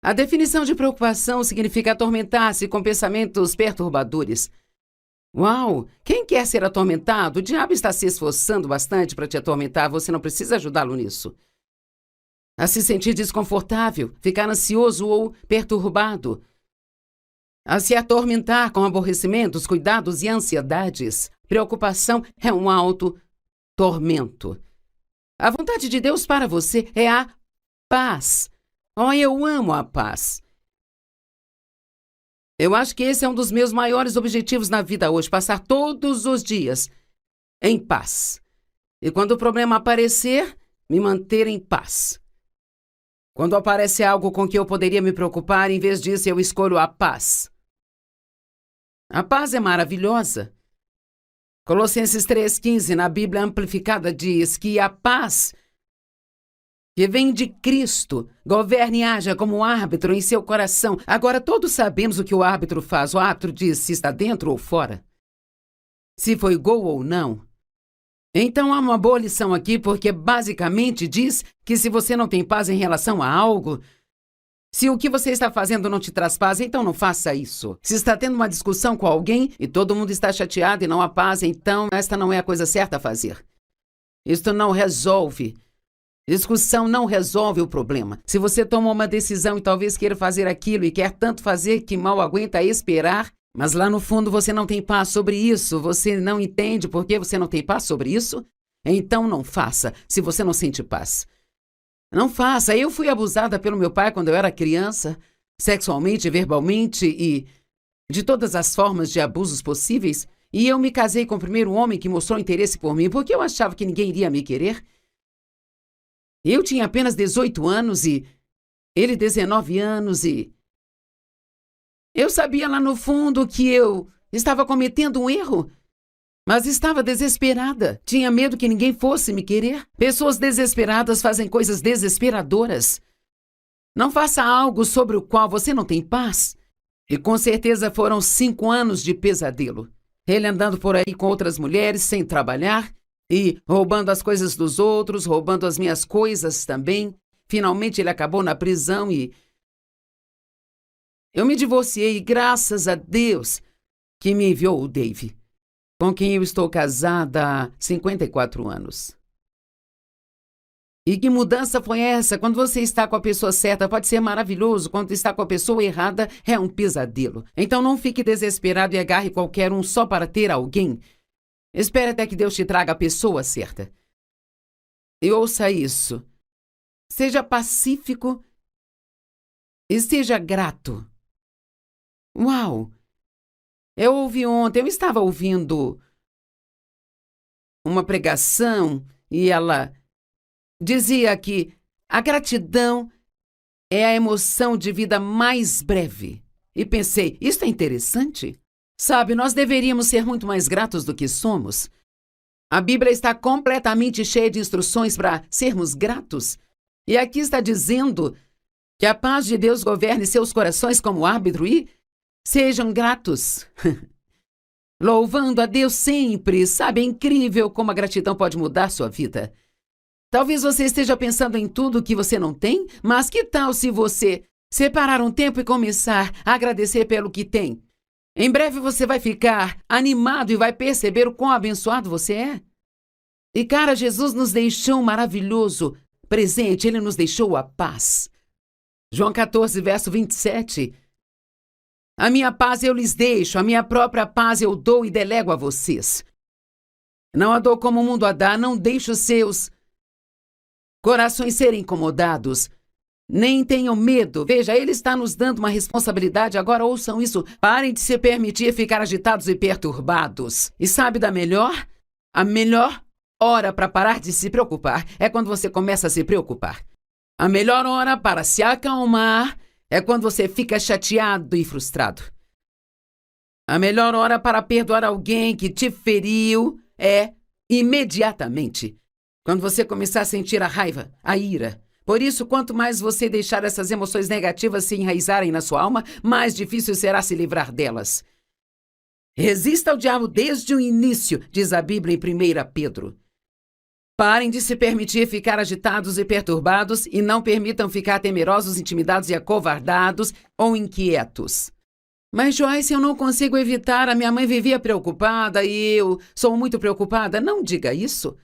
A definição de preocupação significa atormentar-se com pensamentos perturbadores. Uau! Quem quer ser atormentado? O diabo está se esforçando bastante para te atormentar. Você não precisa ajudá-lo nisso. A se sentir desconfortável, ficar ansioso ou perturbado. A se atormentar com aborrecimentos, cuidados e ansiedades. Preocupação é um auto-tormento. A vontade de Deus para você é a paz. Oh, eu amo a paz. Eu acho que esse é um dos meus maiores objetivos na vida hoje, passar todos os dias em paz. E quando o problema aparecer, me manter em paz. Quando aparece algo com que eu poderia me preocupar, em vez disso, eu escolho a paz. A paz é maravilhosa. Colossenses 3,15, na Bíblia Amplificada, diz que a paz que vem de Cristo governe e haja como árbitro em seu coração. Agora, todos sabemos o que o árbitro faz. O árbitro diz se está dentro ou fora, se foi gol ou não. Então, há uma boa lição aqui, porque basicamente diz que se você não tem paz em relação a algo, se o que você está fazendo não te traz paz, então não faça isso. Se está tendo uma discussão com alguém e todo mundo está chateado e não há paz, então esta não é a coisa certa a fazer. Isto não resolve. Discussão não resolve o problema. Se você tomou uma decisão e talvez queira fazer aquilo e quer tanto fazer que mal aguenta esperar, mas lá no fundo você não tem paz sobre isso, você não entende por que você não tem paz sobre isso, então não faça, se você não sente paz. Não faça. Eu fui abusada pelo meu pai quando eu era criança, sexualmente, verbalmente e de todas as formas de abusos possíveis, e eu me casei com o primeiro homem que mostrou interesse por mim, porque eu achava que ninguém iria me querer. Eu tinha apenas 18 anos e ele 19 anos e eu sabia lá no fundo que eu estava cometendo um erro, mas estava desesperada. Tinha medo que ninguém fosse me querer. Pessoas desesperadas fazem coisas desesperadoras. Não faça algo sobre o qual você não tem paz. E com certeza foram 5 anos de pesadelo. Ele andando por aí com outras mulheres, sem trabalhar, e roubando as coisas dos outros, roubando as minhas coisas também. Finalmente ele acabou na prisão e eu me divorciei, graças a Deus que me enviou o Dave, com quem eu estou casada há 54 anos. E que mudança foi essa? Quando você está com a pessoa certa, pode ser maravilhoso. Quando está com a pessoa errada, é um pesadelo. Então não fique desesperado e agarre qualquer um só para ter alguém. Espere até que Deus te traga a pessoa certa. E ouça isso. Seja pacífico e seja grato. Uau! Eu ouvi ontem, eu estava ouvindo uma pregação e ela dizia que a gratidão é a emoção de vida mais breve. E pensei, isso é interessante. Sabe, nós deveríamos ser muito mais gratos do que somos. A Bíblia está completamente cheia de instruções para sermos gratos. E aqui está dizendo que a paz de Deus governe seus corações como árbitro e sejam gratos. Louvando a Deus sempre. Sabe, é incrível como a gratidão pode mudar sua vida. Talvez você esteja pensando em tudo que você não tem, mas que tal se você separar um tempo e começar a agradecer pelo que tem? Em breve você vai ficar animado e vai perceber o quão abençoado você é. E cara, Jesus nos deixou um maravilhoso presente, Ele nos deixou a paz. João 14, verso 27. A minha paz eu lhes deixo, a minha própria paz eu dou e delego a vocês. Não a dou como o mundo a dá, não deixo os seus corações serem incomodados. Nem tenham medo. Veja, Ele está nos dando uma responsabilidade. Agora ouçam isso. Parem de se permitir ficar agitados e perturbados. E sabe da melhor? A melhor hora para parar de se preocupar é quando você começa a se preocupar. A melhor hora para se acalmar é quando você fica chateado e frustrado. A melhor hora para perdoar alguém que te feriu é imediatamente. Quando você começar a sentir a raiva, a ira. Por isso, quanto mais você deixar essas emoções negativas se enraizarem na sua alma, mais difícil será se livrar delas. Resista ao diabo desde o início, diz a Bíblia em 1 Pedro. Parem de se permitir ficar agitados e perturbados e não permitam ficar temerosos, intimidados e acovardados ou inquietos. Mas, Joyce, eu não consigo evitar. A minha mãe vivia preocupada e eu sou muito preocupada. Não diga isso.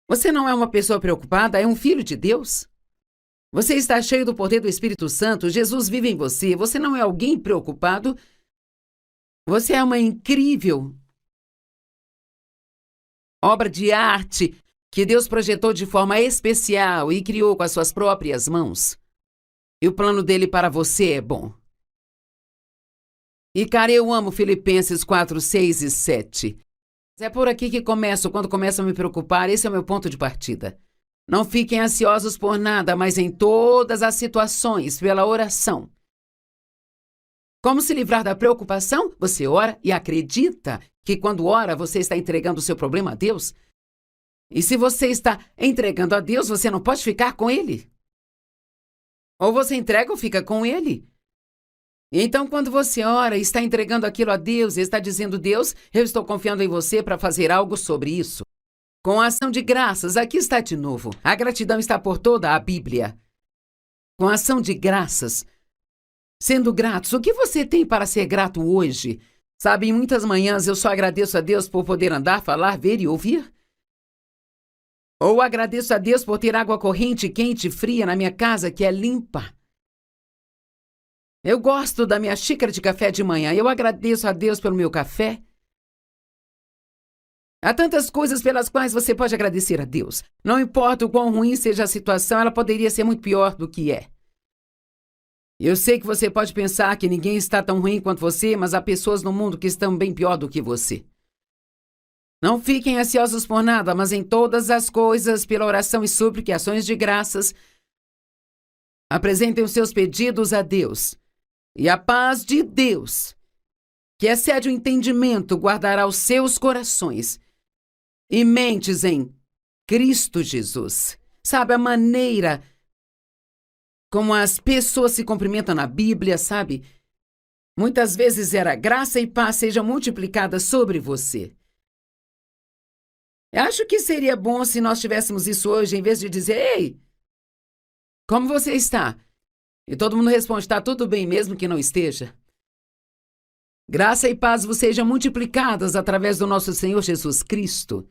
Você não é uma pessoa preocupada, é um filho de Deus. Você está cheio do poder do Espírito Santo. Jesus vive em você. Você não é alguém preocupado. Você é uma incrível obra de arte que Deus projetou de forma especial e criou com as suas próprias mãos. E o plano dele para você é bom. E, cara, eu amo Filipenses 4, 6 e 7. É por aqui que começo, quando começo a me preocupar, esse é o meu ponto de partida. Não fiquem ansiosos por nada, mas em todas as situações, pela oração. Como se livrar da preocupação? Você ora e acredita que quando ora, você está entregando o seu problema a Deus. E se você está entregando a Deus, você não pode ficar com Ele. Ou você entrega ou fica com Ele. Então, quando você ora e está entregando aquilo a Deus, e está dizendo, Deus, eu estou confiando em você para fazer algo sobre isso. Com a ação de graças, aqui está de novo. A gratidão está por toda a Bíblia. Com a ação de graças, sendo gratos, o que você tem para ser grato hoje? Sabe, em muitas manhãs eu só agradeço a Deus por poder andar, falar, ver e ouvir. Ou agradeço a Deus por ter água corrente, quente e fria na minha casa, que é limpa. Eu gosto da minha xícara de café de manhã. Eu agradeço a Deus pelo meu café. Há tantas coisas pelas quais você pode agradecer a Deus. Não importa o quão ruim seja a situação, ela poderia ser muito pior do que é. Eu sei que você pode pensar que ninguém está tão ruim quanto você, mas há pessoas no mundo que estão bem pior do que você. Não fiquem ansiosos por nada, mas em todas as coisas, pela oração e súplica e ações de graças, apresentem os seus pedidos a Deus. E a paz de Deus, que excede o entendimento, guardará os seus corações e mentes em Cristo Jesus. Sabe, a maneira como as pessoas se cumprimentam na Bíblia, sabe? Muitas vezes era graça e paz sejam multiplicadas sobre você. Eu acho que seria bom se nós tivéssemos isso hoje, em vez de dizer, ei, como você está? E todo mundo responde, está tudo bem mesmo que não esteja. Graça e paz vos sejam multiplicadas através do nosso Senhor Jesus Cristo.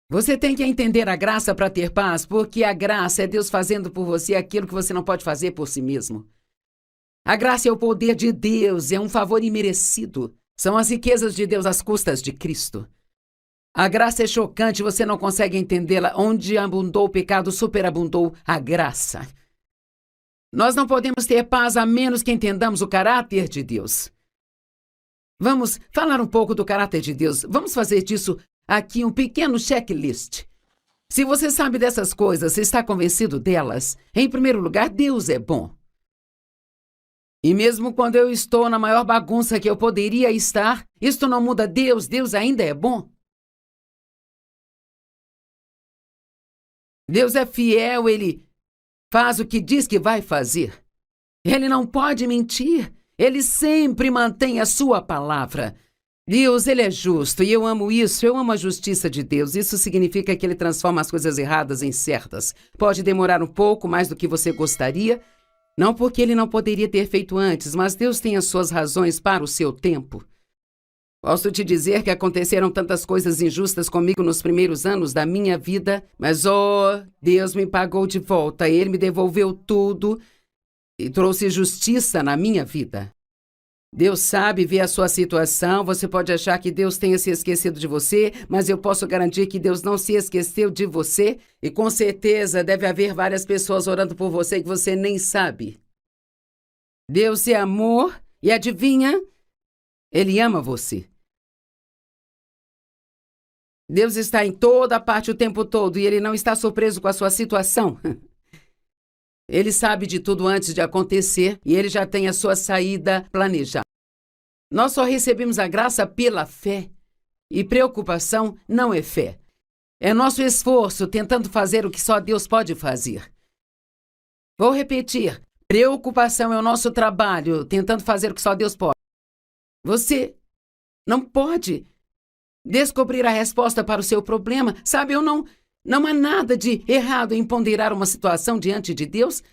Você tem que entender a graça para ter paz, porque a graça é Deus fazendo por você aquilo que você não pode fazer por si mesmo. A graça é o poder de Deus, é um favor imerecido. São as riquezas de Deus às custas de Cristo. A graça é chocante, você não consegue entendê-la. Onde abundou o pecado, superabundou a graça. Nós não podemos ter paz a menos que entendamos o caráter de Deus. Vamos falar um pouco do caráter de Deus. Vamos fazer disso aqui um pequeno checklist. Se você sabe dessas coisas, se está convencido delas, em primeiro lugar, Deus é bom. E mesmo quando eu estou na maior bagunça que eu poderia estar, isto não muda Deus, Deus ainda é bom. Deus é fiel, Ele faz o que diz que vai fazer. Ele não pode mentir. Ele sempre mantém a sua palavra. Deus, Ele é justo e eu amo isso. Eu amo a justiça de Deus. Isso significa que Ele transforma as coisas erradas em certas. Pode demorar um pouco mais do que você gostaria. Não porque Ele não poderia ter feito antes, mas Deus tem as suas razões para o seu tempo. Posso te dizer que aconteceram tantas coisas injustas comigo nos primeiros anos da minha vida, mas, Deus me pagou de volta. Ele me devolveu tudo e trouxe justiça na minha vida. Deus sabe, vê a sua situação. Você pode achar que Deus tenha se esquecido de você, mas eu posso garantir que Deus não se esqueceu de você. E com certeza deve haver várias pessoas orando por você que você nem sabe. Deus é amor e adivinha? Ele ama você. Deus está em toda parte o tempo todo e Ele não está surpreso com a sua situação. Ele sabe de tudo antes de acontecer e Ele já tem a sua saída planejada. Nós só recebemos a graça pela fé. E preocupação não é fé. É nosso esforço tentando fazer o que só Deus pode fazer. Vou repetir. Preocupação é o nosso trabalho tentando fazer o que só Deus pode. Você não pode descobrir a resposta para o seu problema. Sabe, eu não Não há nada de errado em ponderar uma situação diante de Deus.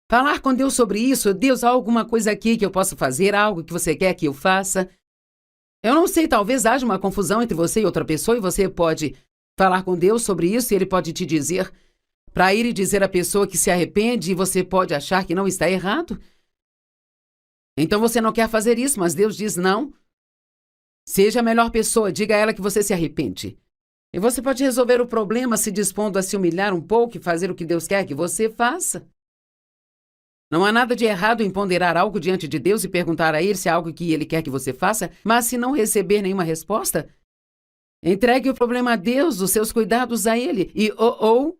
Falar com Deus sobre isso. Deus, há alguma coisa aqui que eu possa fazer, algo que você quer que eu faça? Eu não sei, talvez haja uma confusão entre você e outra pessoa e você pode falar com Deus sobre isso e Ele pode te dizer para ir e dizer à pessoa que se arrepende e você pode achar que não está errado. Então você não quer fazer isso, mas Deus diz não. Seja a melhor pessoa, diga a ela que você se arrepende. E você pode resolver o problema se dispondo a se humilhar um pouco e fazer o que Deus quer que você faça. Não há nada de errado em ponderar algo diante de Deus e perguntar a Ele se é algo que Ele quer que você faça, mas se não receber nenhuma resposta, entregue o problema a Deus, os seus cuidados a Ele. E,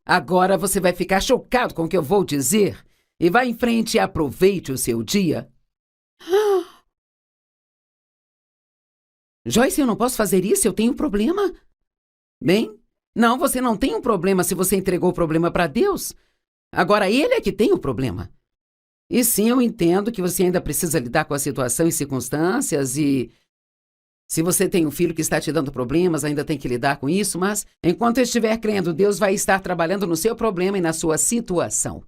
agora você vai ficar chocado com o que eu vou dizer. E vá em frente e aproveite o seu dia. Joyce, eu não posso fazer isso, eu tenho um problema. Bem, não, você não tem um problema se você entregou o problema para Deus. Agora Ele é que tem o problema. E sim, eu entendo que você ainda precisa lidar com a situação e circunstâncias e se você tem um filho que está te dando problemas, ainda tem que lidar com isso, mas enquanto estiver crendo, Deus vai estar trabalhando no seu problema e na sua situação.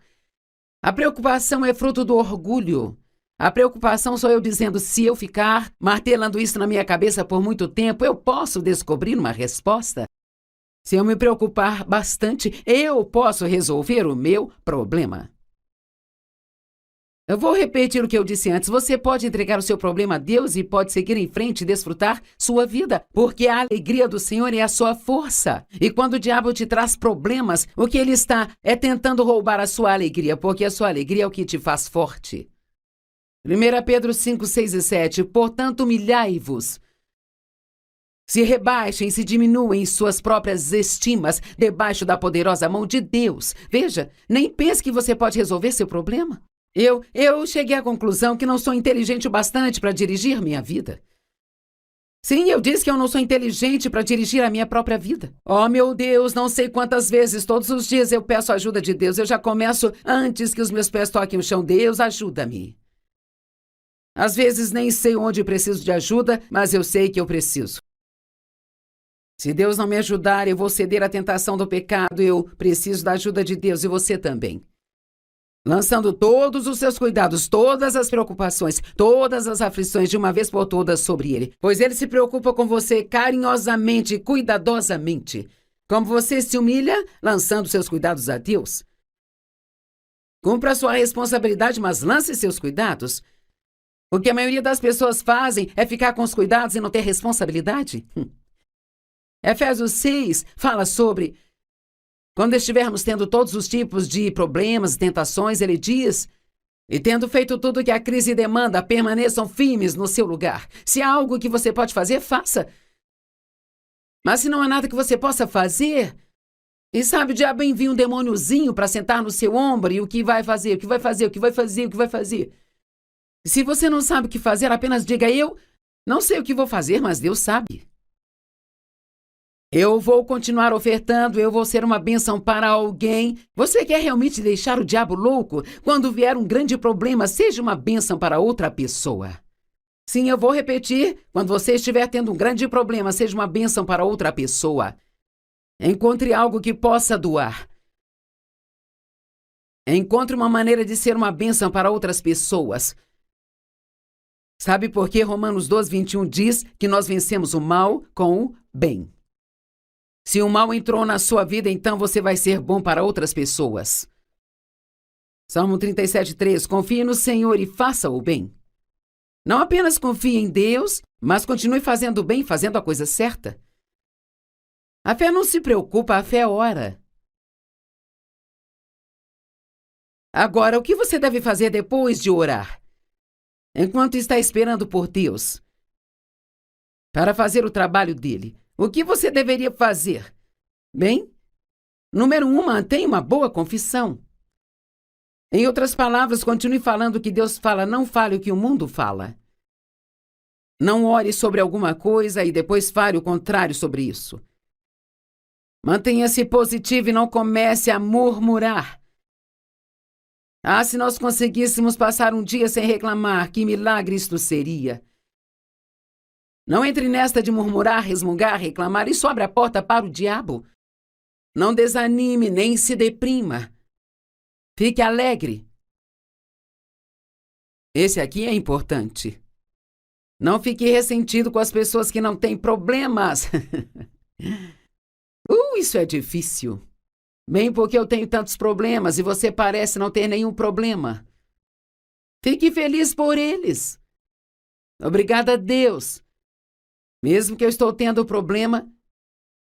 A preocupação é fruto do orgulho. A preocupação sou eu dizendo, se eu ficar martelando isso na minha cabeça por muito tempo, eu posso descobrir uma resposta. Se eu me preocupar bastante, eu posso resolver o meu problema. Eu vou repetir o que eu disse antes. Você pode entregar o seu problema a Deus e pode seguir em frente e desfrutar sua vida, porque a alegria do Senhor é a sua força. E quando o diabo te traz problemas, o que ele está é tentando roubar a sua alegria, porque a sua alegria é o que te faz forte. 1 Pedro 5, 6 e 7. Portanto, humilhai-vos. Se rebaixem, se diminuem em suas próprias estimas, debaixo da poderosa mão de Deus. Veja, nem pense que você pode resolver seu problema. Eu cheguei à conclusão que não sou inteligente o bastante para dirigir minha vida. Sim, eu disse que eu não sou inteligente para dirigir a minha própria vida. Oh, meu Deus, não sei quantas vezes, todos os dias eu peço a ajuda de Deus. Eu já começo antes que os meus pés toquem o chão. Deus, ajuda-me. Às vezes nem sei onde preciso de ajuda, mas eu sei que eu preciso. Se Deus não me ajudar, eu vou ceder à tentação do pecado. Eu preciso da ajuda de Deus e você também. Lançando todos os seus cuidados, todas as preocupações, todas as aflições de uma vez por todas sobre Ele. Pois Ele se preocupa com você carinhosamente e cuidadosamente. Como você se humilha, lançando seus cuidados a Deus. Cumpra a sua responsabilidade, mas lance seus cuidados. O que a maioria das pessoas fazem é ficar com os cuidados e não ter responsabilidade. Efésios 6 fala sobre... Quando estivermos tendo todos os tipos de problemas e tentações, ele diz, e tendo feito tudo o que a crise demanda, permaneçam firmes no seu lugar. Se há algo que você pode fazer, faça. Mas se não há nada que você possa fazer, e sabe, o diabo envia um demôniozinho para sentar no seu ombro e o que vai fazer, o que vai fazer, o que vai fazer, o que vai fazer. Se você não sabe o que fazer, apenas diga, eu não sei o que vou fazer, mas Deus sabe. Eu vou continuar ofertando, eu vou ser uma bênção para alguém. Você quer realmente deixar o diabo louco? Quando vier um grande problema, seja uma bênção para outra pessoa. Sim, eu vou repetir. Quando você estiver tendo um grande problema, seja uma bênção para outra pessoa. Encontre algo que possa doar. Encontre uma maneira de ser uma bênção para outras pessoas. Sabe por que Romanos 12, 21 diz que nós vencemos o mal com o bem? Se o mal entrou na sua vida, então você vai ser bom para outras pessoas. Salmo 37, 3. Confie no Senhor e faça o bem. Não apenas confie em Deus, mas continue fazendo o bem, fazendo a coisa certa. A fé não se preocupa, a fé ora. Agora, o que você deve fazer depois de orar? Enquanto está esperando por Deus para fazer o trabalho dele, o que você deveria fazer? Bem, número 1, mantenha uma boa confissão. Em outras palavras, continue falando o que Deus fala, não fale o que o mundo fala. Não ore sobre alguma coisa e depois fale o contrário sobre isso. Mantenha-se positivo e não comece a murmurar. Ah, se nós conseguíssemos passar um dia sem reclamar, que milagre isto seria! Não entre nesta de murmurar, resmungar, reclamar, isso abre a porta para o diabo. Não desanime nem se deprima. Fique alegre. Esse aqui é importante. Não fique ressentido com as pessoas que não têm problemas. Isso é difícil. Bem porque eu tenho tantos problemas e você parece não ter nenhum problema. Fique feliz por eles. Obrigada a Deus. Mesmo que eu estou tendo problema,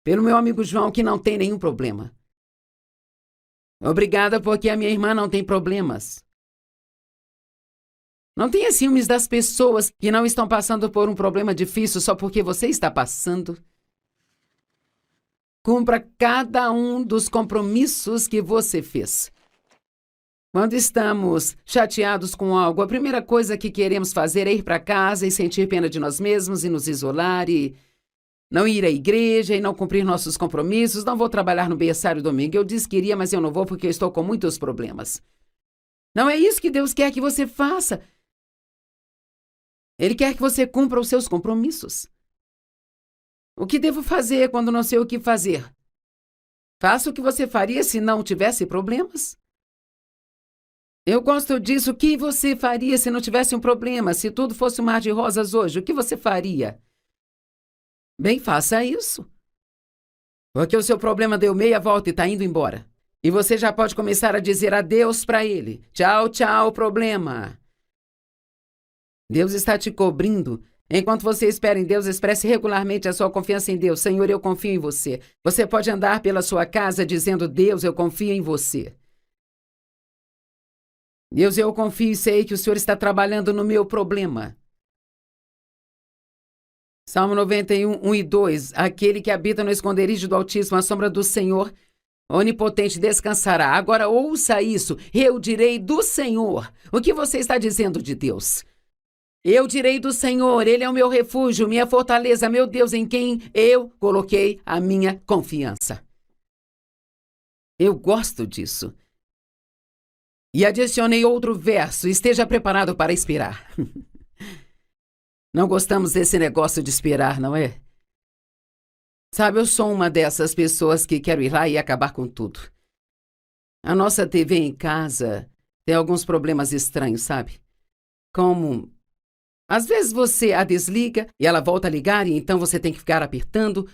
pelo meu amigo João que não tem nenhum problema. Obrigada porque a minha irmã não tem problemas. Não tenha ciúmes das pessoas que não estão passando por um problema difícil só porque você está passando. Cumpra cada um dos compromissos que você fez. Quando estamos chateados com algo, a primeira coisa que queremos fazer é ir para casa e sentir pena de nós mesmos e nos isolar e não ir à igreja e não cumprir nossos compromissos. Não vou trabalhar no berçário domingo. Eu disse que iria, mas eu não vou porque eu estou com muitos problemas. Não é isso que Deus quer que você faça. Ele quer que você cumpra os seus compromissos. O que devo fazer quando não sei o que fazer? Faça o que você faria se não tivesse problemas. Eu gosto disso. O que você faria se não tivesse um problema? Se tudo fosse um mar de rosas hoje, o que você faria? Bem, faça isso. Porque o seu problema deu meia volta e está indo embora. E você já pode começar a dizer adeus para ele. Tchau, tchau, problema. Deus está te cobrindo. Enquanto você espera em Deus, expresse regularmente a sua confiança em Deus. Senhor, eu confio em você. Você pode andar pela sua casa dizendo, Deus, eu confio em você. Deus, eu confio e sei que o Senhor está trabalhando no meu problema. Salmo 91, 1 e 2. Aquele que habita no esconderijo do Altíssimo, à sombra do Senhor, onipotente, descansará. Agora ouça isso. Eu direi do Senhor. O que você está dizendo de Deus? Eu direi do Senhor, Ele é o meu refúgio, minha fortaleza, meu Deus, em quem eu coloquei a minha confiança. Eu gosto disso. E adicionei outro verso, esteja preparado para esperar. Não gostamos desse negócio de esperar, não é? Sabe, eu sou uma dessas pessoas que quero ir lá e acabar com tudo. A nossa TV em casa tem alguns problemas estranhos, sabe? Como... Às vezes você a desliga e ela volta a ligar e então você tem que ficar apertando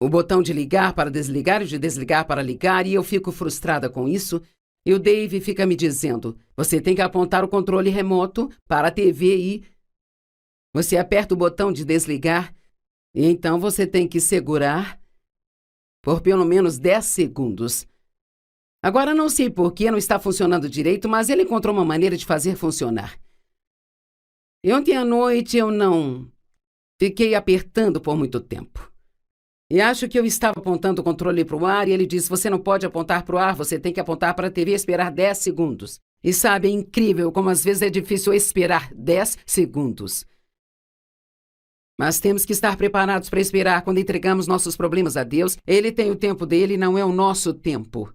o botão de ligar para desligar e de desligar para ligar e eu fico frustrada com isso. E o Dave fica me dizendo, você tem que apontar o controle remoto para a TV e você aperta o botão de desligar e então você tem que segurar por pelo menos 10 segundos. Agora não sei por que não está funcionando direito, mas ele encontrou uma maneira de fazer funcionar. E ontem à noite eu não fiquei apertando por muito tempo. E acho que eu estava apontando o controle para o ar e ele disse, você não pode apontar para o ar, você tem que apontar para a TV e esperar 10 segundos. E sabe, é incrível como às vezes é difícil esperar 10 segundos. Mas temos que estar preparados para esperar quando entregamos nossos problemas a Deus. Ele tem o tempo dele, não é o nosso tempo.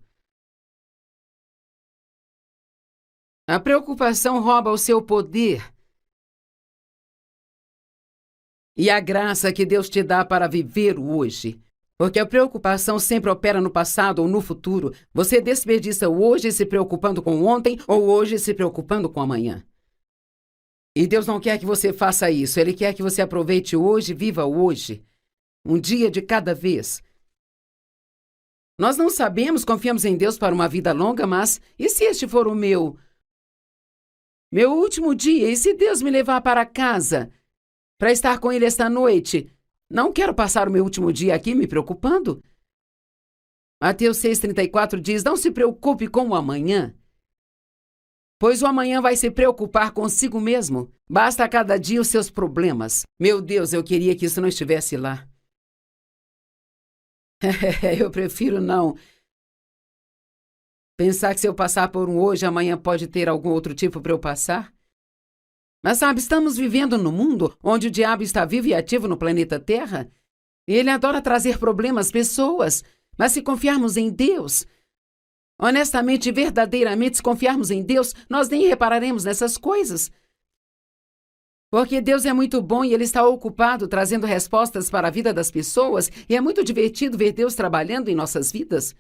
A preocupação rouba o seu poder. E a graça que Deus te dá para viver o hoje. Porque a preocupação sempre opera no passado ou no futuro. Você desperdiça o hoje se preocupando com o ontem ou hoje se preocupando com o amanhã. E Deus não quer que você faça isso. Ele quer que você aproveite hoje e viva o hoje. Um dia de cada vez. Nós não sabemos, confiamos em Deus para uma vida longa, mas e se este for o meu último dia? E se Deus me levar para casa para estar com ele esta noite? Não quero passar o meu último dia aqui me preocupando. Mateus 6,34 diz, não se preocupe com o amanhã, pois o amanhã vai se preocupar consigo mesmo. Basta a cada dia os seus problemas. Meu Deus, eu queria que isso não estivesse lá. Eu prefiro não pensar que se eu passar por um hoje, amanhã pode ter algum outro tipo para eu passar. Mas sabe, estamos vivendo num mundo onde o diabo está vivo e ativo no planeta Terra. E ele adora trazer problemas às pessoas. Mas se confiarmos em Deus, honestamente e verdadeiramente, se confiarmos em Deus, nós nem repararemos nessas coisas. Porque Deus é muito bom e Ele está ocupado trazendo respostas para a vida das pessoas, e é muito divertido ver Deus trabalhando em nossas vidas.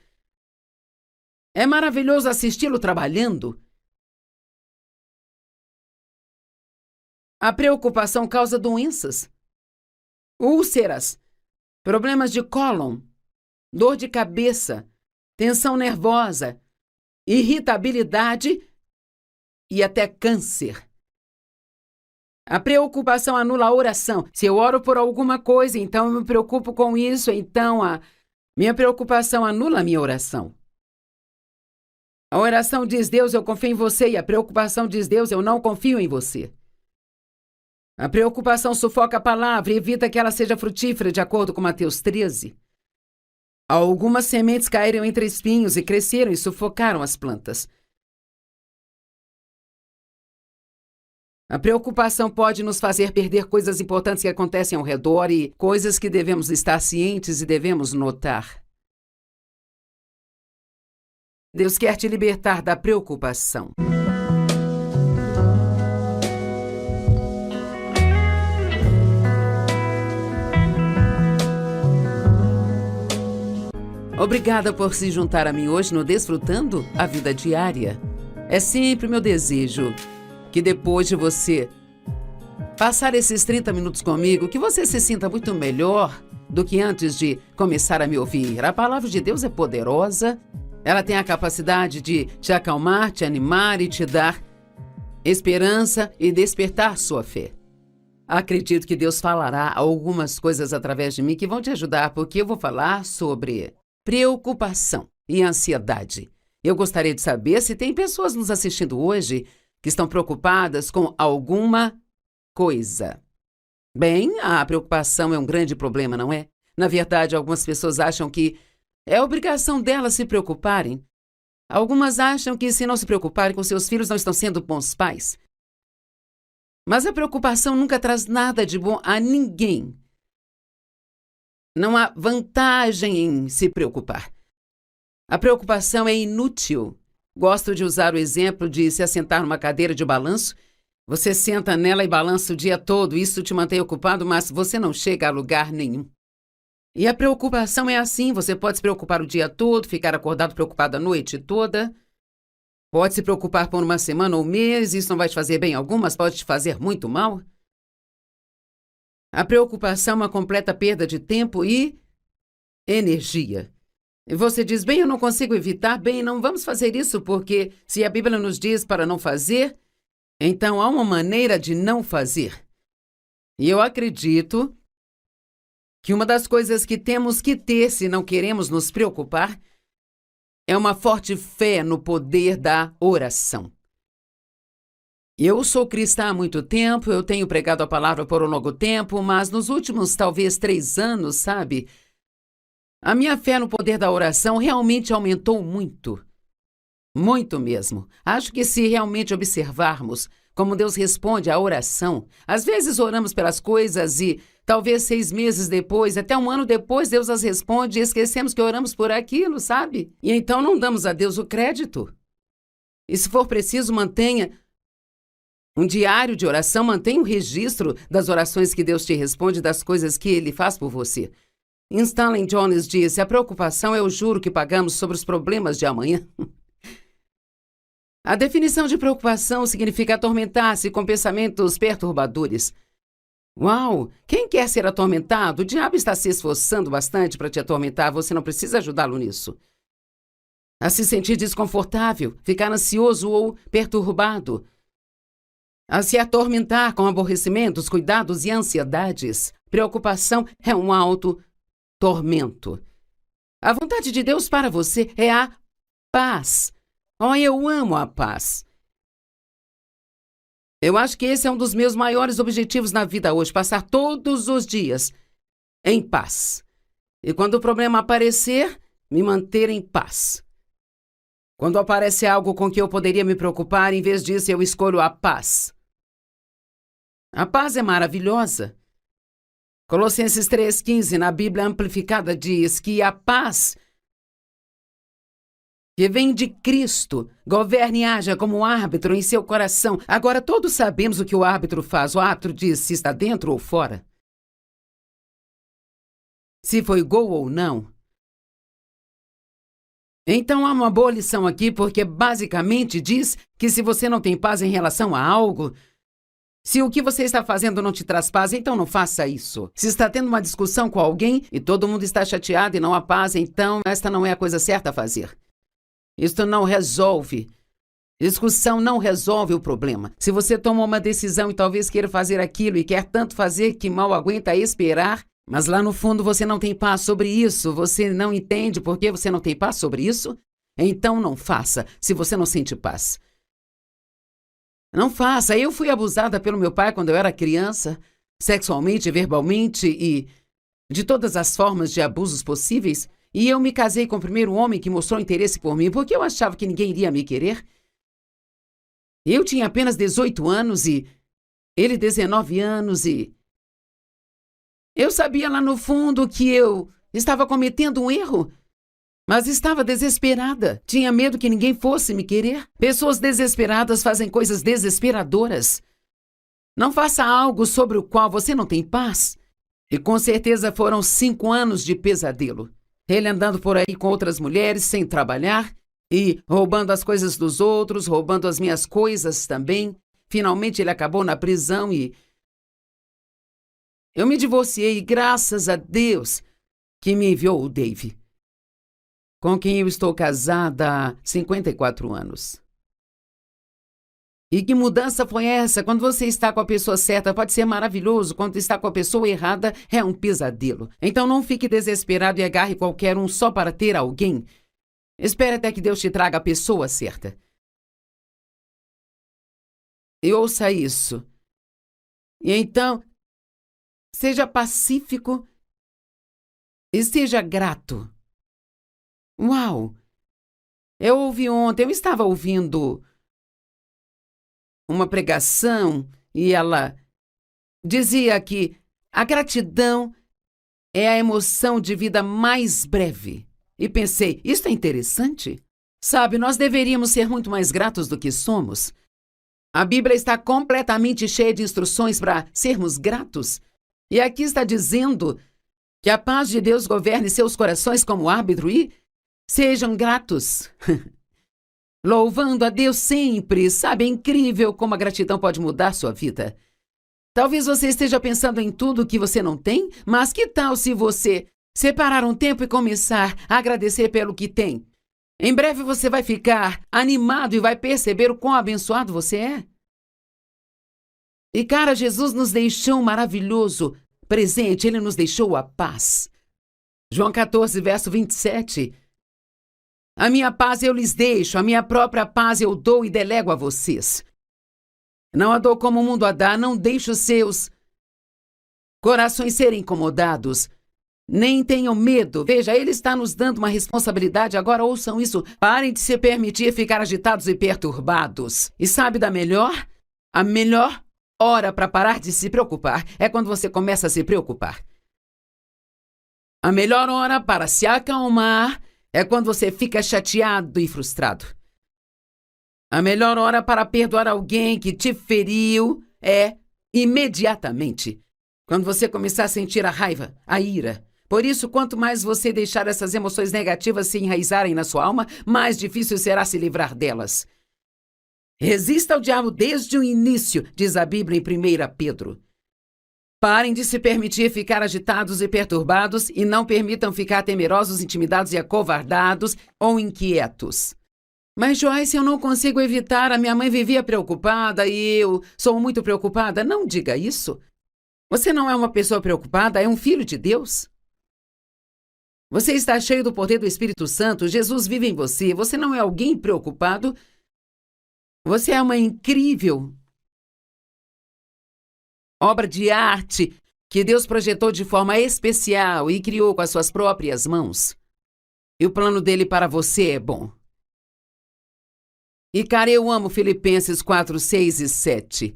É maravilhoso assisti-lo trabalhando. A preocupação causa doenças, úlceras, problemas de cólon, dor de cabeça, tensão nervosa, irritabilidade e até câncer. A preocupação anula a oração. Se eu oro por alguma coisa, então eu me preocupo com isso, então a minha preocupação anula a minha oração. A oração diz: Deus, eu confio em você, e a preocupação diz: Deus, eu não confio em você. A preocupação sufoca a palavra e evita que ela seja frutífera, de acordo com Mateus 13. Algumas sementes caíram entre espinhos e cresceram e sufocaram as plantas. A preocupação pode nos fazer perder coisas importantes que acontecem ao redor e coisas que devemos estar cientes e devemos notar. Deus quer te libertar da preocupação. Obrigada por se juntar a mim hoje no Desfrutando a Vida Diária. É sempre meu desejo que depois de você passar esses 30 minutos comigo, que você se sinta muito melhor do que antes de começar a me ouvir. A palavra de Deus é poderosa, ela tem a capacidade de te acalmar, te animar e te dar esperança e despertar sua fé. Acredito que Deus falará algumas coisas através de mim que vão te ajudar, porque eu vou falar sobre preocupação e ansiedade. Eu gostaria de saber se tem pessoas nos assistindo hoje que estão preocupadas com alguma coisa. Bem, a preocupação é um grande problema, não é? Na verdade, algumas pessoas acham que é obrigação delas se preocuparem. Algumas acham que se não se preocuparem com seus filhos não estão sendo bons pais. Mas a preocupação nunca traz nada de bom a ninguém. Não há vantagem em se preocupar. A preocupação é inútil. Gosto de usar o exemplo de se assentar numa cadeira de balanço. Você senta nela e balança o dia todo, isso te mantém ocupado, mas você não chega a lugar nenhum. E a preocupação é assim, você pode se preocupar o dia todo, ficar acordado preocupado a noite toda. Pode se preocupar por uma semana ou um mês, isso não vai te fazer bem algum, mas pode te fazer muito mal. A preocupação é uma completa perda de tempo e energia. E você diz: bem, eu não consigo evitar, bem, não vamos fazer isso, porque se a Bíblia nos diz para não fazer, então há uma maneira de não fazer. E eu acredito que uma das coisas que temos que ter se não queremos nos preocupar é uma forte fé no poder da oração. Eu sou cristã há muito tempo, eu tenho pregado a palavra por um longo tempo, mas nos últimos, talvez 3 anos, sabe, a minha fé no poder da oração realmente aumentou muito. Muito mesmo. Acho que se realmente observarmos como Deus responde à oração, às vezes oramos pelas coisas e talvez 6 meses depois, até 1 ano depois, Deus as responde e esquecemos que oramos por aquilo, sabe? E então não damos a Deus o crédito. E se for preciso, mantenha um diário de oração, mantenha um registro das orações que Deus te responde, das coisas que Ele faz por você. Stanley Jones disse: a preocupação é o juro que pagamos sobre os problemas de amanhã. A definição de preocupação significa atormentar-se com pensamentos perturbadores. Uau! Quem quer ser atormentado? O diabo está se esforçando bastante para te atormentar, você não precisa ajudá-lo nisso. A se sentir desconfortável, ficar ansioso ou perturbado. A se atormentar com aborrecimentos, cuidados e ansiedades. Preocupação é um auto-tormento. A vontade de Deus para você é a paz. Oh, eu amo a paz. Eu acho que esse é um dos meus maiores objetivos na vida hoje, passar todos os dias em paz. E quando o problema aparecer, me manter em paz. Quando aparece algo com que eu poderia me preocupar, em vez disso, eu escolho a paz. A paz é maravilhosa. Colossenses 3,15, na Bíblia Amplificada, diz que a paz que vem de Cristo, governe e haja como árbitro em seu coração. Agora todos sabemos o que o árbitro faz. O árbitro diz se está dentro ou fora, se foi gol ou não. Então há uma boa lição aqui, porque basicamente diz que se você não tem paz em relação a algo, se o que você está fazendo não te traz paz, então não faça isso. Se está tendo uma discussão com alguém e todo mundo está chateado e não há paz, então esta não é a coisa certa a fazer. Isto não resolve. Discussão não resolve o problema. Se você tomou uma decisão e talvez queira fazer aquilo e quer tanto fazer que mal aguenta esperar, mas lá no fundo você não tem paz sobre isso, você não entende por que você não tem paz sobre isso, então não faça, se você não sente paz. Não faça. Eu fui abusada pelo meu pai quando eu era criança, sexualmente, verbalmente e de todas as formas de abusos possíveis, e eu me casei com o primeiro homem que mostrou interesse por mim, porque eu achava que ninguém iria me querer. Eu tinha apenas 18 anos e ele 19 anos e eu sabia lá no fundo que eu estava cometendo um erro, mas estava desesperada. Tinha medo que ninguém fosse me querer. Pessoas desesperadas fazem coisas desesperadoras. Não faça algo sobre o qual você não tem paz. E com certeza foram 5 anos de pesadelo. Ele andando por aí com outras mulheres, sem trabalhar, e roubando as coisas dos outros, roubando as minhas coisas também. Finalmente ele acabou na prisão e eu me divorciei, graças a Deus que me enviou o Dave, com quem eu estou casada há 54 anos. E que mudança foi essa? Quando você está com a pessoa certa, pode ser maravilhoso. Quando está com a pessoa errada, é um pesadelo. Então não fique desesperado e agarre qualquer um só para ter alguém. Espere até que Deus te traga a pessoa certa. E ouça isso. E então, seja pacífico e seja grato. Uau! Eu ouvi ontem, eu estava ouvindo uma pregação e ela dizia que a gratidão é a emoção de vida mais breve. E pensei, isso é interessante. Sabe, nós deveríamos ser muito mais gratos do que somos. A Bíblia está completamente cheia de instruções para sermos gratos. E aqui está dizendo que a paz de Deus governe seus corações como árbitro e sejam gratos. Louvando a Deus sempre. Sabe, é incrível como a gratidão pode mudar sua vida. Talvez você esteja pensando em tudo que você não tem, mas que tal se você separar um tempo e começar a agradecer pelo que tem? Em breve você vai ficar animado e vai perceber o quão abençoado você é. E cara, Jesus nos deixou um maravilhoso presente, Ele nos deixou a paz. João 14, verso 27. A minha paz eu lhes deixo, a minha própria paz eu dou e delego a vocês. Não a dou como o mundo a dá, não deixo os seus corações serem incomodados. Nem tenham medo. Veja, Ele está nos dando uma responsabilidade. Agora ouçam isso. Parem de se permitir ficar agitados e perturbados. E sabe da melhor? A melhor hora para parar de se preocupar é quando você começa a se preocupar. A melhor hora para se acalmar é quando você fica chateado e frustrado. A melhor hora para perdoar alguém que te feriu é imediatamente. Quando você começar a sentir a raiva, a ira. Por isso, quanto mais você deixar essas emoções negativas se enraizarem na sua alma, mais difícil será se livrar delas. Resista ao diabo desde o início, diz a Bíblia em 1 Pedro. Parem de se permitir ficar agitados e perturbados e não permitam ficar temerosos, intimidados e acovardados ou inquietos. Mas, Joyce, eu não consigo evitar. A minha mãe vivia preocupada e eu sou muito preocupada. Não diga isso. Você não é uma pessoa preocupada, é um filho de Deus. Você está cheio do poder do Espírito Santo, Jesus vive em você, você não é alguém preocupado. Você é uma incrível obra de arte que Deus projetou de forma especial e criou com as suas próprias mãos. E o plano dele para você é bom. E, cara, eu amo Filipenses 4, 6 e 7.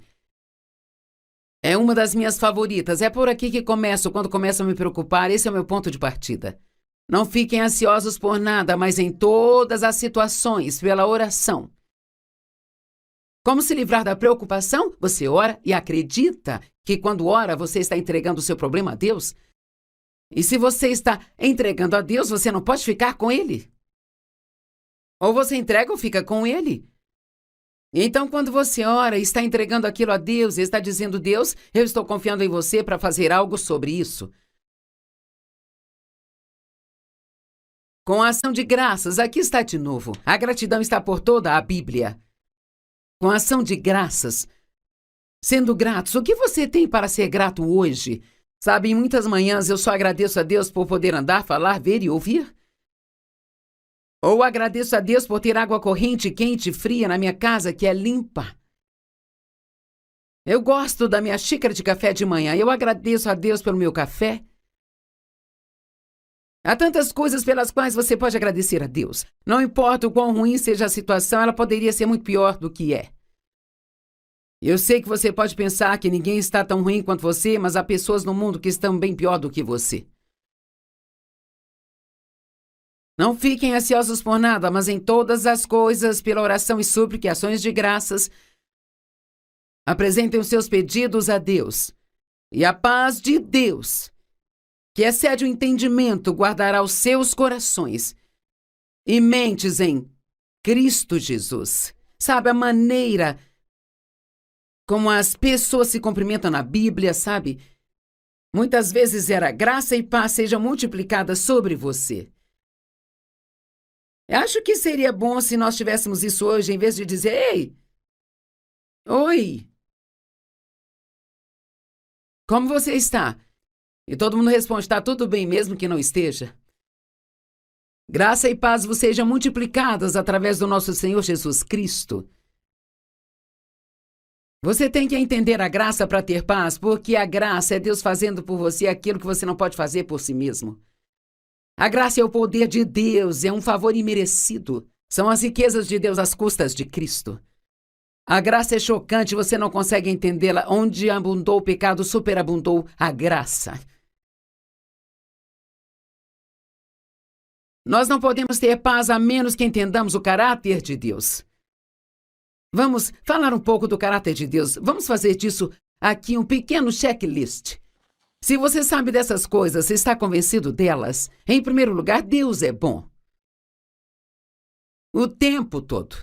É uma das minhas favoritas. É por aqui que começo, quando começo a me preocupar. Esse é o meu ponto de partida. Não fiquem ansiosos por nada, mas em todas as situações, pela oração. Como se livrar da preocupação? Você ora e acredita que quando ora, você está entregando o seu problema a Deus. E se você está entregando a Deus, você não pode ficar com Ele. Ou você entrega ou fica com Ele. Então, quando você ora e está entregando aquilo a Deus, e está dizendo, Deus, eu estou confiando em você para fazer algo sobre isso. Com a ação de graças, aqui está de novo. A gratidão está por toda a Bíblia. Com a ação de graças, sendo gratos, o que você tem para ser grato hoje? Sabe, em muitas manhãs eu só agradeço a Deus por poder andar, falar, ver e ouvir. Ou agradeço a Deus por ter água corrente, quente e fria na minha casa, que é limpa. Eu gosto da minha xícara de café de manhã. Eu agradeço a Deus pelo meu café. Há tantas coisas pelas quais você pode agradecer a Deus. Não importa o quão ruim seja a situação, ela poderia ser muito pior do que é. Eu sei que você pode pensar que ninguém está tão ruim quanto você, mas há pessoas no mundo que estão bem pior do que você. Não fiquem ansiosos por nada, mas em todas as coisas, pela oração e súplica e ações de graças, apresentem os seus pedidos a Deus. E a paz de Deus, que excede o entendimento, guardará os seus corações e mentes em Cristo Jesus. Sabe, a maneira como as pessoas se cumprimentam na Bíblia, sabe? Muitas vezes era graça e paz sejam multiplicadas sobre você. Eu acho que seria bom se nós tivéssemos isso hoje, em vez de dizer, ei, oi, como você está? E todo mundo responde, está tudo bem, mesmo que não esteja. Graça e paz vos sejam multiplicadas através do nosso Senhor Jesus Cristo. Você tem que entender a graça para ter paz, porque a graça é Deus fazendo por você aquilo que você não pode fazer por si mesmo. A graça é o poder de Deus, é um favor imerecido. São as riquezas de Deus às custas de Cristo. A graça é chocante, você não consegue entendê-la. Onde abundou o pecado, superabundou a graça. Nós não podemos ter paz a menos que entendamos o caráter de Deus. Vamos falar um pouco do caráter de Deus. Vamos fazer disso aqui um pequeno checklist. Se você sabe dessas coisas, se está convencido delas, em primeiro lugar, Deus é bom. O tempo todo.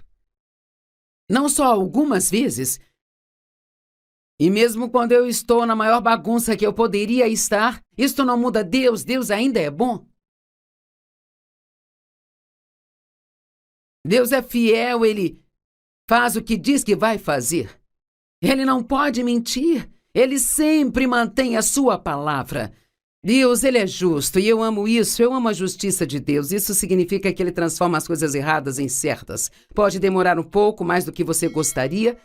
Não só algumas vezes. E mesmo quando eu estou na maior bagunça que eu poderia estar, isto não muda Deus, Deus ainda é bom. Deus é fiel, Ele faz o que diz que vai fazer. Ele não pode mentir. Ele sempre mantém a sua palavra. Deus, Ele é justo e eu amo isso, eu amo a justiça de Deus. Isso significa que Ele transforma as coisas erradas em certas. Pode demorar um pouco mais do que você gostaria,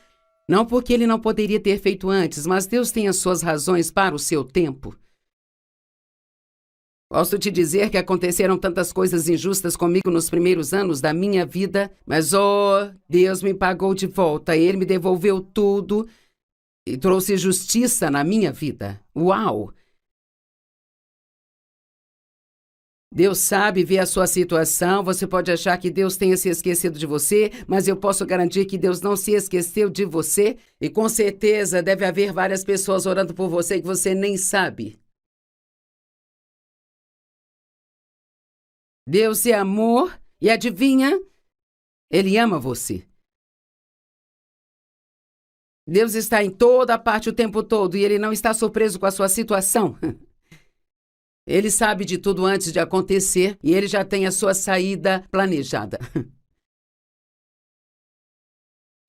não porque Ele não poderia ter feito antes, mas Deus tem as suas razões para o seu tempo. Posso te dizer que aconteceram tantas coisas injustas comigo nos primeiros anos da minha vida, mas, Deus me pagou de volta, Ele me devolveu tudo e trouxe justiça na minha vida. Uau! Deus sabe, vê a sua situação, você pode achar que Deus tenha se esquecido de você, mas eu posso garantir que Deus não se esqueceu de você e com certeza deve haver várias pessoas orando por você que você nem sabe. Deus é amor e adivinha? Ele ama você. Deus está em toda parte o tempo todo e Ele não está surpreso com a sua situação. Ele sabe de tudo antes de acontecer e Ele já tem a sua saída planejada.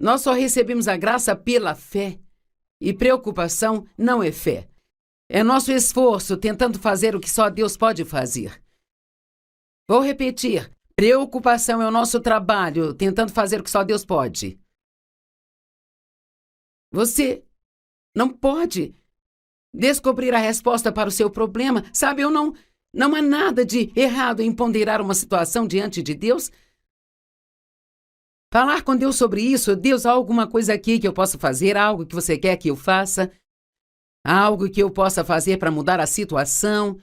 Nós só recebemos a graça pela fé. E preocupação não é fé. É nosso esforço tentando fazer o que só Deus pode fazer. Vou repetir. Preocupação é o nosso trabalho tentando fazer o que só Deus pode. Você não pode descobrir a resposta para o seu problema. Sabe, não há nada de errado em ponderar uma situação diante de Deus. Falar com Deus sobre isso. Deus, há alguma coisa aqui que eu possa fazer? Algo que você quer que eu faça? Algo que eu possa fazer para mudar a situação?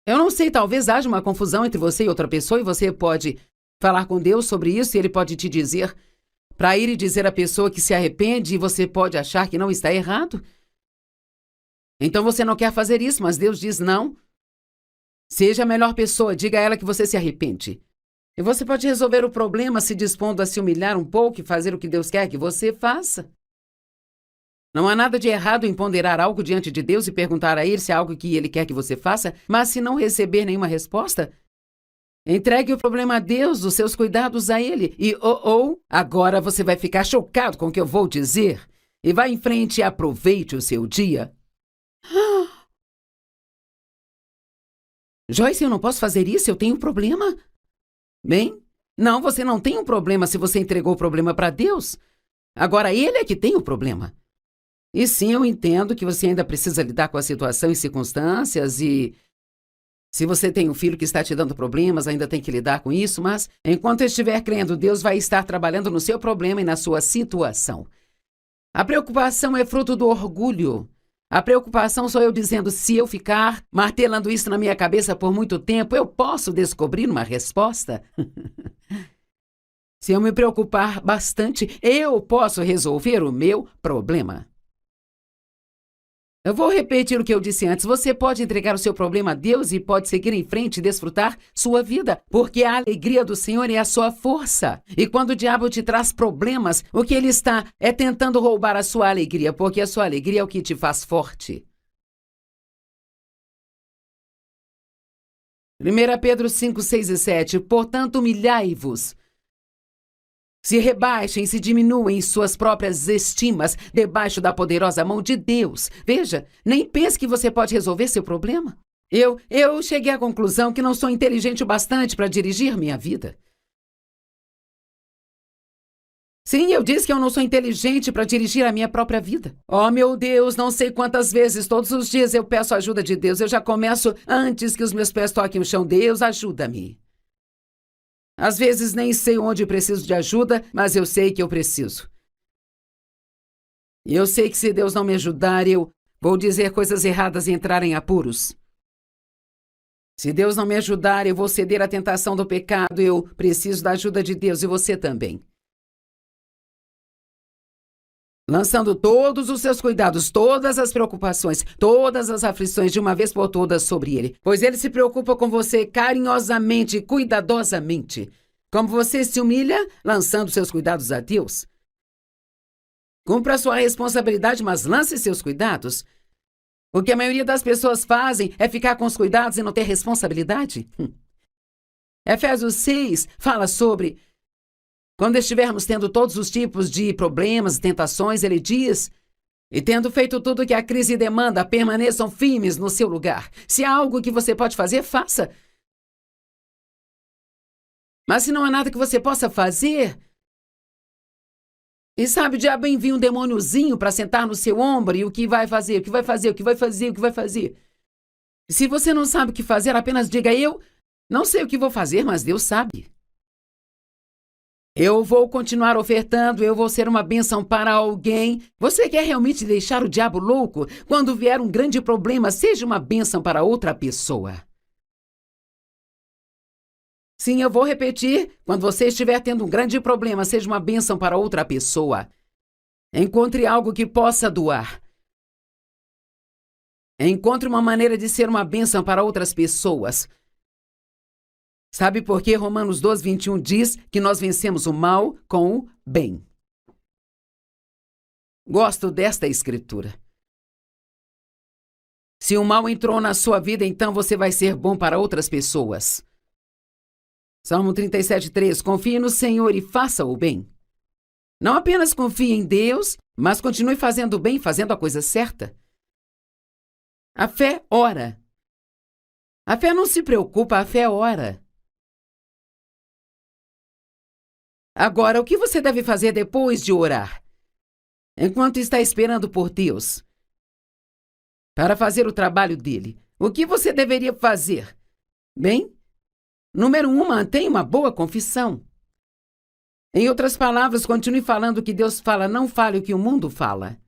Eu não sei, talvez haja uma confusão entre você e outra pessoa e você pode falar com Deus sobre isso e Ele pode te dizer para ir e dizer à pessoa que se arrepende e você pode achar que não está errado. Então você não quer fazer isso, mas Deus diz não. Seja a melhor pessoa, diga a ela que você se arrepende. E você pode resolver o problema se dispondo a se humilhar um pouco e fazer o que Deus quer que você faça. Não há nada de errado em ponderar algo diante de Deus e perguntar a Ele se é algo que Ele quer que você faça, mas se não receber nenhuma resposta, entregue o problema a Deus, os seus cuidados a Ele. E, agora você vai ficar chocado com o que eu vou dizer. E vá em frente e aproveite o seu dia. Joyce, eu não posso fazer isso, eu tenho um problema. Bem, não, você não tem um problema se você entregou o problema para Deus. Agora Ele é que tem o problema. E sim, eu entendo que você ainda precisa lidar com a situação e circunstâncias e se você tem um filho que está te dando problemas, ainda tem que lidar com isso, mas enquanto estiver crendo, Deus vai estar trabalhando no seu problema e na sua situação. A preocupação é fruto do orgulho. A preocupação sou eu dizendo, se eu ficar martelando isso na minha cabeça por muito tempo, eu posso descobrir uma resposta? Se eu me preocupar bastante, eu posso resolver o meu problema. Eu vou repetir o que eu disse antes. Você pode entregar o seu problema a Deus e pode seguir em frente e desfrutar sua vida, porque a alegria do Senhor é a sua força. E quando o diabo te traz problemas, o que ele está é tentando roubar a sua alegria, porque a sua alegria é o que te faz forte. 1 Pedro 5, 6 e 7. Portanto, humilhai-vos. Se rebaixem, se diminuem suas próprias estimas debaixo da poderosa mão de Deus. Veja, nem pense que você pode resolver seu problema. Eu cheguei à conclusão que não sou inteligente o bastante para dirigir minha vida. Sim, eu disse que eu não sou inteligente para dirigir a minha própria vida. Oh, meu Deus, não sei quantas vezes, todos os dias eu peço ajuda de Deus. Eu já começo antes que os meus pés toquem o chão. Deus, ajuda-me. Às vezes nem sei onde preciso de ajuda, mas eu sei que eu preciso. E eu sei que se Deus não me ajudar, eu vou dizer coisas erradas e entrar em apuros. Se Deus não me ajudar, eu vou ceder à tentação do pecado. Eu preciso da ajuda de Deus e você também. Lançando todos os seus cuidados, todas as preocupações, todas as aflições de uma vez por todas sobre Ele. Pois Ele se preocupa com você carinhosamente e cuidadosamente. Como você se humilha, lançando seus cuidados a Deus. Cumpra a sua responsabilidade, mas lance seus cuidados. O que a maioria das pessoas fazem é ficar com os cuidados e não ter responsabilidade. Efésios 6 fala sobre... Quando estivermos tendo todos os tipos de problemas e tentações, ele diz, e tendo feito tudo o que a crise demanda, permaneçam firmes no seu lugar. Se há algo que você pode fazer, faça. Mas se não há nada que você possa fazer... E sabe, o diabo envia um demôniozinho para sentar no seu ombro e o que vai fazer, o que vai fazer, o que vai fazer, o que vai fazer. Se você não sabe o que fazer, apenas diga, eu não sei o que vou fazer, mas Deus sabe. Eu vou continuar ofertando, eu vou ser uma bênção para alguém. Você quer realmente deixar o diabo louco? Quando vier um grande problema, seja uma bênção para outra pessoa. Sim, eu vou repetir. Quando você estiver tendo um grande problema, seja uma bênção para outra pessoa. Encontre algo que possa doar. Encontre uma maneira de ser uma bênção para outras pessoas. Sabe por que Romanos 12, 21 diz que nós vencemos o mal com o bem? Gosto desta escritura. Se o mal entrou na sua vida, então você vai ser bom para outras pessoas. Salmo 37, 3. Confie no Senhor e faça o bem. Não apenas confie em Deus, mas continue fazendo o bem, fazendo a coisa certa. A fé ora. A fé não se preocupa, a fé ora. Agora, o que você deve fazer depois de orar? Enquanto está esperando por Deus para fazer o trabalho dele, o que você deveria fazer? Bem, número 1, mantenha uma boa confissão. Em outras palavras, continue falando o que Deus fala, não fale o que o mundo fala.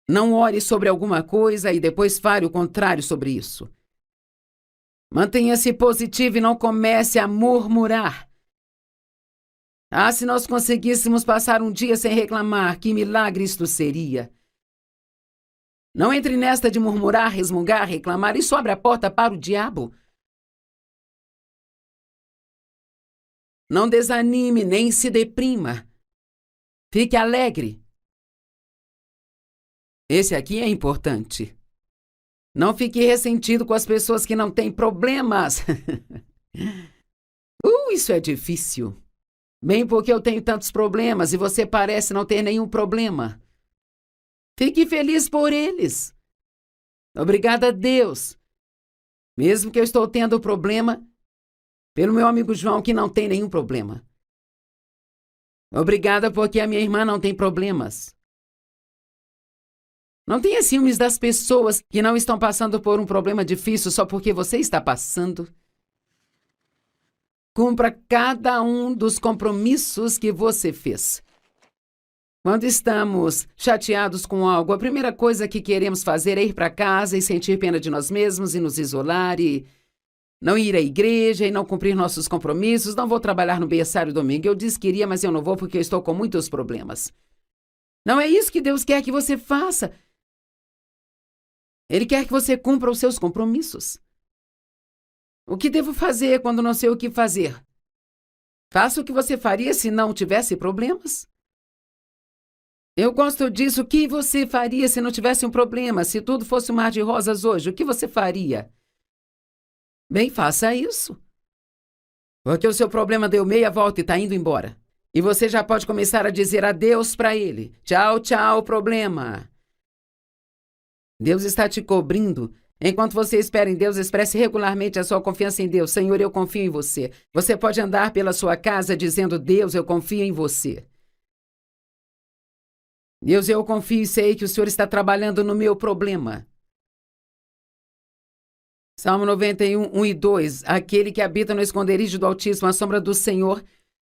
Não ore sobre alguma coisa e depois fale o contrário sobre isso. Mantenha-se positivo e não comece a murmurar. Ah, se nós conseguíssemos passar um dia sem reclamar, que milagre isto seria! Não entre nesta de murmurar, resmungar, reclamar. Isso abre a porta para o diabo. Não desanime, nem se deprima. Fique alegre. Esse aqui é importante. Não fique ressentido com as pessoas que não têm problemas. Isso é difícil. Bem porque eu tenho tantos problemas e você parece não ter nenhum problema. Fique feliz por eles. Obrigada a Deus. Mesmo que eu estou tendo problema, pelo meu amigo João que não tem nenhum problema. Obrigada porque a minha irmã não tem problemas. Não tenha ciúmes das pessoas que não estão passando por um problema difícil só porque você está passando. Cumpra cada um dos compromissos que você fez. Quando estamos chateados com algo, a primeira coisa que queremos fazer é ir para casa e sentir pena de nós mesmos e nos isolar e não ir à igreja e não cumprir nossos compromissos. Não vou trabalhar no berçário domingo. Eu disse que iria, mas eu não vou porque eu estou com muitos problemas. Não é isso que Deus quer que você faça. Ele quer que você cumpra os seus compromissos. O que devo fazer quando não sei o que fazer? Faça o que você faria se não tivesse problemas. Eu gosto disso. O que você faria se não tivesse um problema? Se tudo fosse um mar de rosas hoje, o que você faria? Bem, faça isso. Porque o seu problema deu meia volta e está indo embora. E você já pode começar a dizer adeus para ele. Tchau, tchau, problema. Deus está te cobrindo. Enquanto você espera em Deus, expresse regularmente a sua confiança em Deus. Senhor, eu confio em você. Você pode andar pela sua casa dizendo, Deus, eu confio em você. Deus, eu confio e sei que o Senhor está trabalhando no meu problema. Salmo 91, 1 e 2. Aquele que habita no esconderijo do Altíssimo, à sombra do Senhor,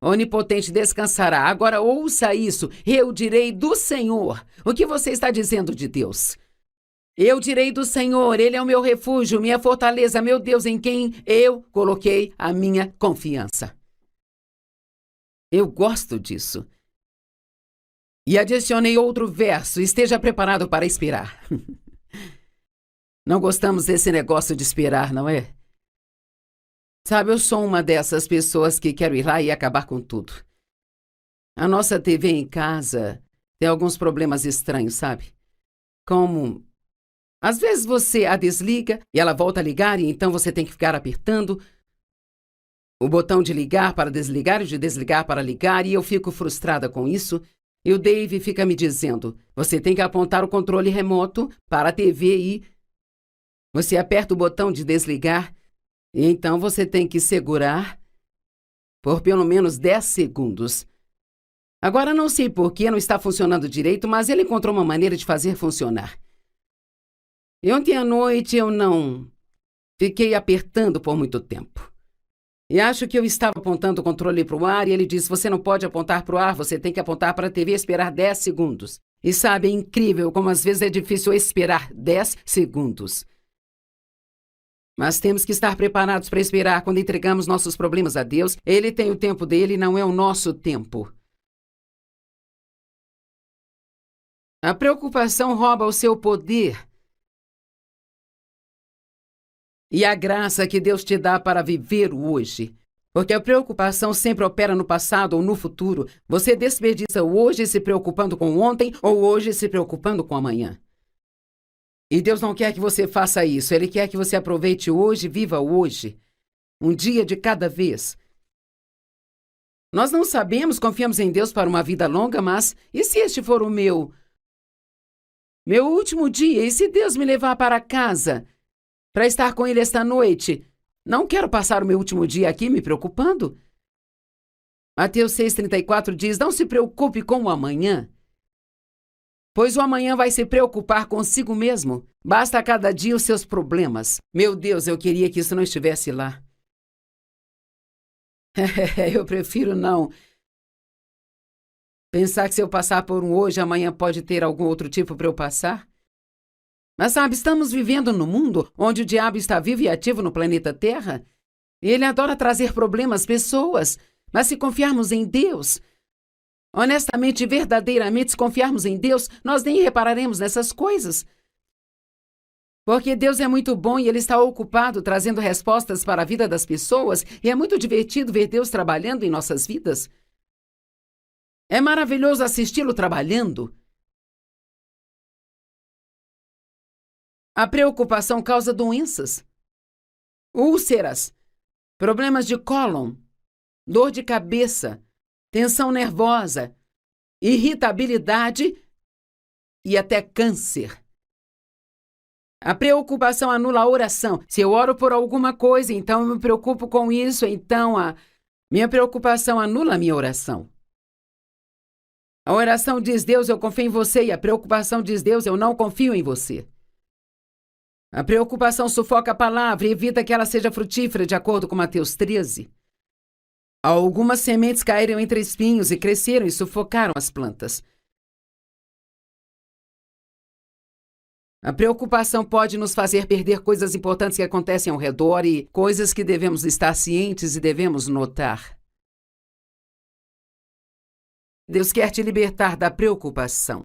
onipotente, descansará. Agora ouça isso. Eu direi do Senhor. O que você está dizendo de Deus? Eu direi do Senhor, Ele é o meu refúgio, minha fortaleza, meu Deus, em quem eu coloquei a minha confiança. Eu gosto disso. E adicionei outro verso, esteja preparado para esperar. Não gostamos desse negócio de esperar, não é? Sabe, eu sou uma dessas pessoas que quero ir lá e acabar com tudo. A nossa TV em casa tem alguns problemas estranhos, sabe? Como... Às vezes você a desliga e ela volta a ligar e então você tem que ficar apertando o botão de ligar para desligar e de desligar para ligar e eu fico frustrada com isso. E o Dave fica me dizendo, você tem que apontar o controle remoto para a TV e você aperta o botão de desligar e então você tem que segurar por pelo menos 10 segundos. Agora não sei por que não está funcionando direito, mas ele encontrou uma maneira de fazer funcionar. E ontem à noite eu não fiquei apertando por muito tempo. E acho que eu estava apontando o controle para o ar e ele disse, você não pode apontar para o ar, você tem que apontar para a TV e esperar 10 segundos. E sabe, é incrível como às vezes é difícil esperar 10 segundos. Mas temos que estar preparados para esperar quando entregamos nossos problemas a Deus. Ele tem o tempo dele, não é o nosso tempo. A preocupação rouba o seu poder. E a graça que Deus te dá para viver o hoje. Porque a preocupação sempre opera no passado ou no futuro. Você desperdiça o hoje se preocupando com o ontem ou hoje se preocupando com o amanhã. E Deus não quer que você faça isso. Ele quer que você aproveite hoje, viva hoje. Um dia de cada vez. Nós não sabemos, confiamos em Deus para uma vida longa, mas e se este for o meu último dia? E se Deus me levar para casa para estar com ele esta noite? Não quero passar o meu último dia aqui me preocupando. Mateus 6,34 diz, não se preocupe com o amanhã, pois o amanhã vai se preocupar consigo mesmo. Basta a cada dia os seus problemas. Meu Deus, eu queria que isso não estivesse lá. Eu prefiro não pensar que se eu passar por um hoje, amanhã pode ter algum outro tipo para eu passar. Mas sabe, estamos vivendo num mundo onde o diabo está vivo e ativo no planeta Terra. E ele adora trazer problemas às pessoas. Mas se confiarmos em Deus, honestamente e verdadeiramente, se confiarmos em Deus, nós nem repararemos nessas coisas. Porque Deus é muito bom e Ele está ocupado trazendo respostas para a vida das pessoas, e é muito divertido ver Deus trabalhando em nossas vidas. É maravilhoso assisti-lo trabalhando. A preocupação causa doenças, úlceras, problemas de cólon, dor de cabeça, tensão nervosa, irritabilidade e até câncer. A preocupação anula a oração. Se eu oro por alguma coisa, então eu me preocupo com isso, então a minha preocupação anula a minha oração. A oração diz: Deus, eu confio em você, e a preocupação diz: Deus, eu não confio em você. A preocupação sufoca a palavra e evita que ela seja frutífera, de acordo com Mateus 13. Algumas sementes caíram entre espinhos e cresceram e sufocaram as plantas. A preocupação pode nos fazer perder coisas importantes que acontecem ao redor e coisas que devemos estar cientes e devemos notar. Deus quer te libertar da preocupação.